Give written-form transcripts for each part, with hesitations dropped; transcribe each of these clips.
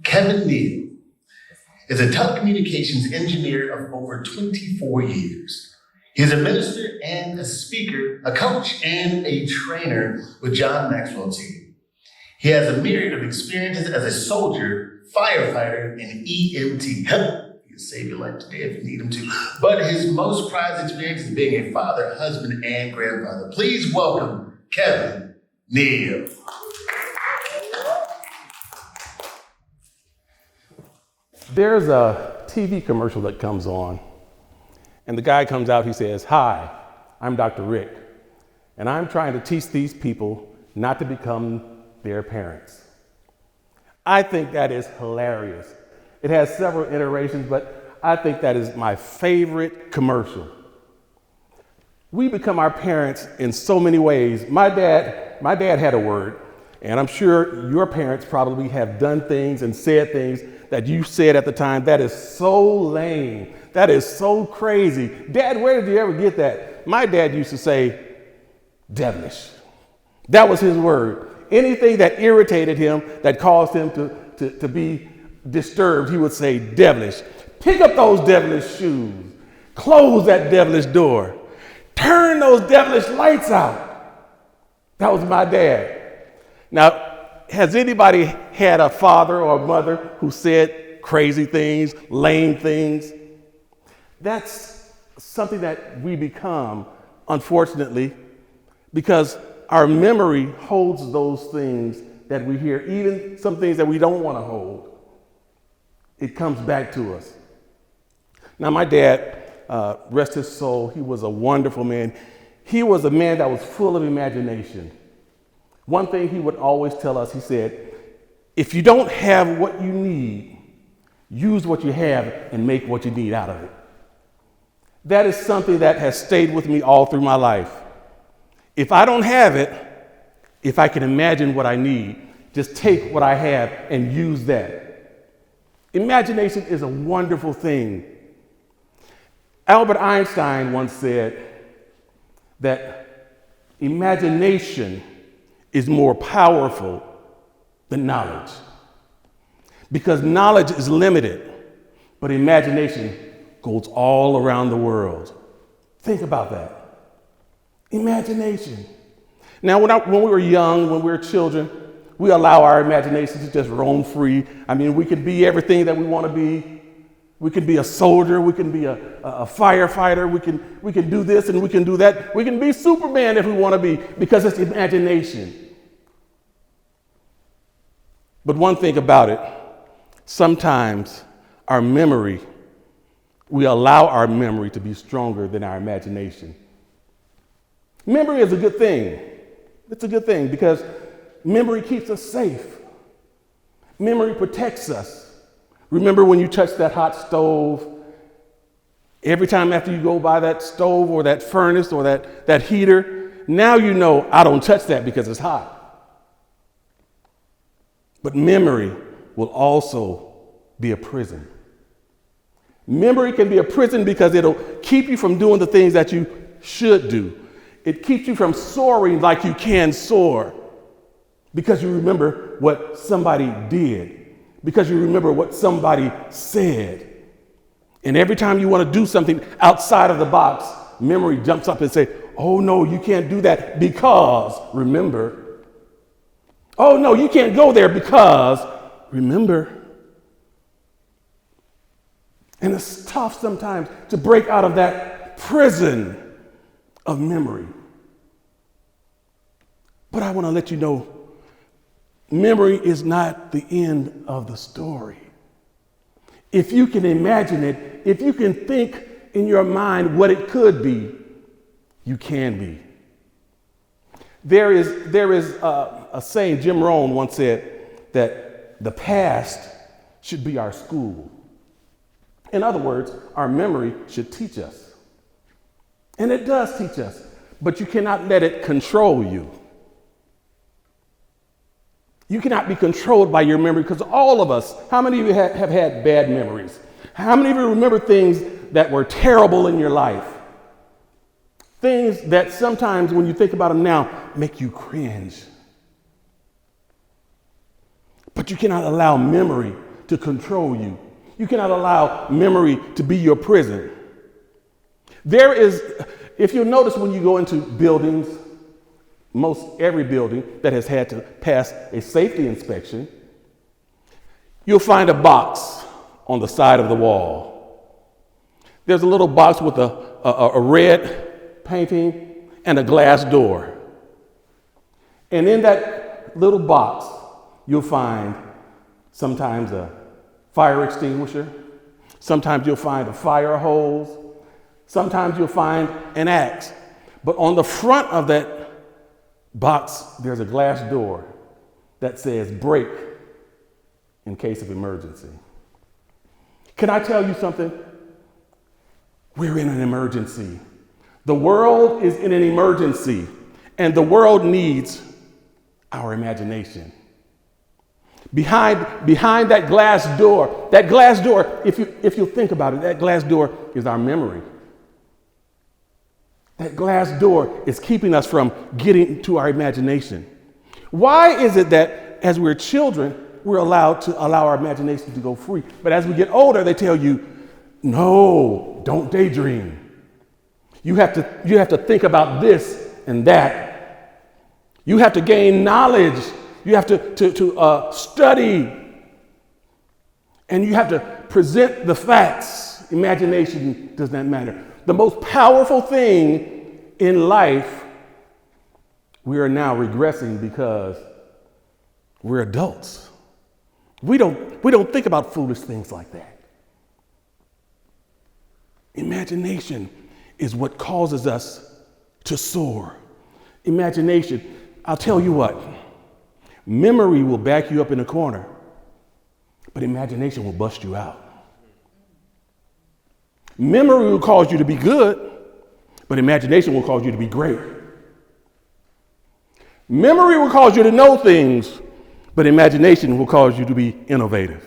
Kevin Neal is a telecommunications engineer of over 24 years. He's a minister and a speaker, a coach and a trainer with John Maxwell's team. He has a myriad of experiences as a soldier, firefighter, and EMT. Help, he can save your life today if you need him to. But his most prized experience is being a father, husband, and grandfather. Please welcome Kevin Neal. There's a TV commercial that comes on, and the guy comes out, he says, "Hi, I'm Dr. Rick, and I'm trying to teach these people not to become their parents." I think that is hilarious. It has several iterations, but I think that is my favorite commercial. We become our parents in so many ways. My dad had a word, and I'm sure your parents probably have done things and said things that you said at the time, "That is so lame. That is so crazy. Dad, where did you ever get that?" My dad used to say, "Devilish." That was his word. Anything that irritated him, that caused him to be disturbed, he would say, "Devilish. Pick up those devilish shoes. Close that devilish door. Turn those devilish lights out." That was my dad. Now, has anybody had a father or a mother who said crazy things, lame things? That's something that we become, unfortunately, because our memory holds those things that we hear, even some things that we don't want to hold. It comes back to us. Now, my dad, rest his soul, he was a wonderful man. He was a man that was full of imagination. One thing he would always tell us, he said, if you don't have what you need, use what you have and make what you need out of it. That is something that has stayed with me all through my life. If I don't have it, if I can imagine what I need, just take what I have and use that. Imagination is a wonderful thing. Albert Einstein once said that imagination is more powerful than knowledge, because knowledge is limited, but imagination goes all around the world. Think about that. Imagination. Now, when we were young, when we were children, we allow our imagination to just roam free. I mean, we could be everything that we want to be. We can be a soldier, we can be a firefighter, we can do this and we can do that. We can be Superman if we want to be, because it's imagination. But one thing about it, sometimes our memory, we allow our memory to be stronger than our imagination. Memory is a good thing. It's a good thing because memory keeps us safe. Memory protects us. Remember when you touched that hot stove? Every time after you go by that stove or that furnace or that heater, now you know I don't touch that because it's hot. But memory will also be a prison. Memory can be a prison because it'll keep you from doing the things that you should do. It keeps you from soaring like you can soar because you remember what somebody did, because you remember what somebody said. And every time you want to do something outside of the box, memory jumps up and says, "Oh no, you can't do that because remember." "Oh no, you can't go there because remember." And it's tough sometimes to break out of that prison of memory. But I want to let you know, memory is not the end of the story. If you can imagine it, if you can think in your mind what it could be, you can be. There is a saying, Jim Rohn once said that the past should be our school. In other words, our memory should teach us. And it does teach us, but you cannot let it control you. You cannot be controlled by your memory, because all of us, how many of you have had bad memories? How many of you remember things that were terrible in your life? Things that sometimes when you think about them now make you cringe. But you cannot allow memory to control you. You cannot allow memory to be your prison. There is, if you'll notice when you go into buildings, most every building that has had to pass a safety inspection, you'll find a box on the side of the wall. There's a little box with a red painting and a glass door. And in that little box, you'll find sometimes a fire extinguisher, sometimes you'll find a fire hose, sometimes you'll find an axe. But on the front of that box, there's a glass door that says break in case of emergency. Can I tell you something? We're in an emergency. The world is in an emergency, and the world needs our imagination. Behind that glass door, if you think about it, that glass door is our memory. That glass door is keeping us from getting to our imagination. Why is it that as we're children, we're allowed to allow our imagination to go free? But as we get older, they tell you, no, don't daydream. You have to think about this and that. You have to gain knowledge. You have to study. And you have to present the facts. Imagination does not matter. The most powerful thing in life, we are now regressing because we're adults. We don't think about foolish things like that. Imagination is what causes us to soar. Imagination, I'll tell you what, memory will back you up in a corner, but imagination will bust you out. Memory will cause you to be good, but imagination will cause you to be great. Memory will cause you to know things, but imagination will cause you to be innovative.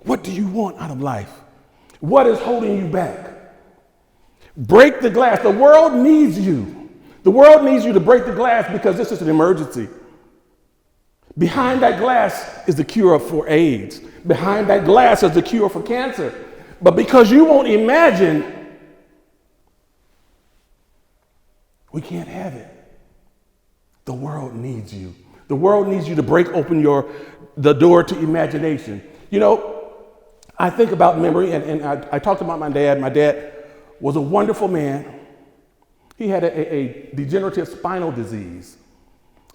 What do you want out of life? What is holding you back? Break the glass. The world needs you. The world needs you to break the glass because this is an emergency. Behind that glass is the cure for AIDS. Behind that glass is the cure for cancer. But because you won't imagine, we can't have it. The world needs you. The world needs you to break open the door to imagination. You know, I think about memory, and I talked about my dad. My dad was a wonderful man. He had a degenerative spinal disease.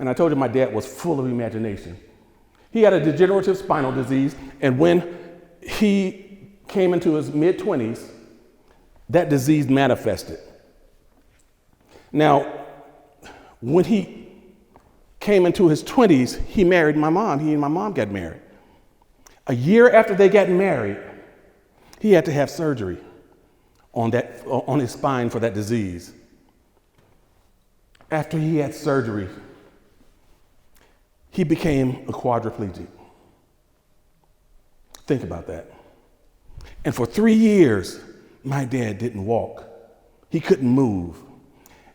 And I told you my dad was full of imagination. He had a degenerative spinal disease, and when he came into his mid-20s, that disease manifested. Now, when he came into his 20s, he married my mom. He and my mom got married. A year after they got married, he had to have surgery on his spine for that disease. After he had surgery, he became a quadriplegic. Think about that. And for 3 years, my dad didn't walk. He couldn't move.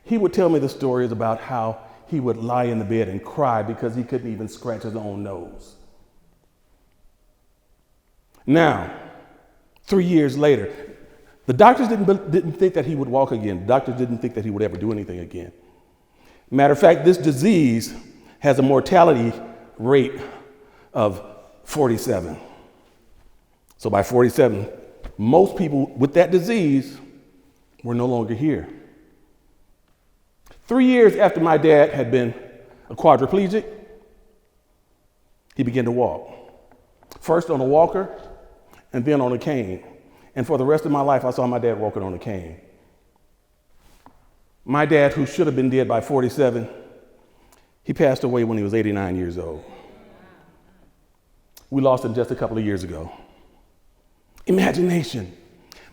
He would tell me the stories about how he would lie in the bed and cry because he couldn't even scratch his own nose. Now, 3 years later, the doctors didn't think that he would walk again. The doctors didn't think that he would ever do anything again. Matter of fact, this disease has a mortality rate of 47. So by 47, most people with that disease were no longer here. 3 years after my dad had been a quadriplegic, he began to walk. First on a walker, and then on a cane. And for the rest of my life, I saw my dad walking on a cane. My dad, who should have been dead by 47, he passed away when he was 89 years old. We lost him just a couple of years ago. Imagination.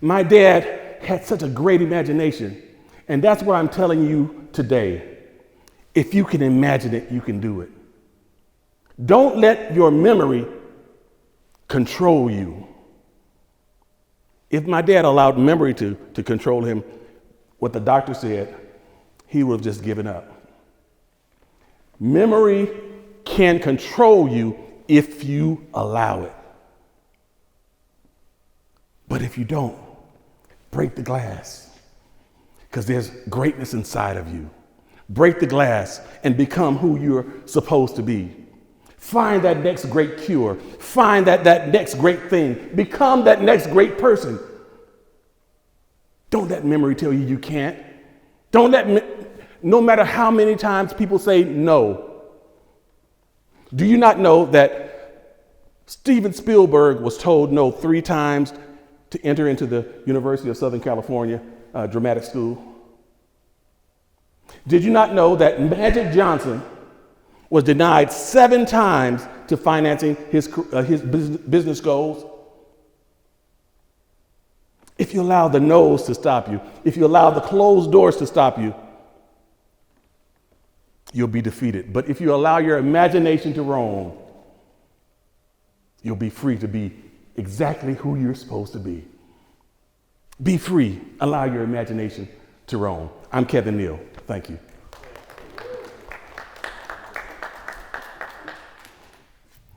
My dad had such a great imagination. And that's what I'm telling you today. If you can imagine it, you can do it. Don't let your memory control you. If my dad allowed memory to control him, what the doctor said, he would have just given up. Memory can control you if you allow it. But if you don't, break the glass, because there's greatness inside of you. Break the glass and become who you're supposed to be. Find that next great cure. Find that next great thing. Become that next great person. Don't let memory tell you you can't. No matter how many times people say no. Do you not know that Steven Spielberg was told no 3 times to enter into the University of Southern California dramatic school? Did you not know that Magic Johnson was denied 7 times to financing his business goals? If you allow the no's to stop you, if you allow the closed doors to stop you, you'll be defeated. But if you allow your imagination to roam, you'll be free to be exactly who you're supposed to be. Be free. Allow your imagination to roam. I'm 1kdneal. Thank you.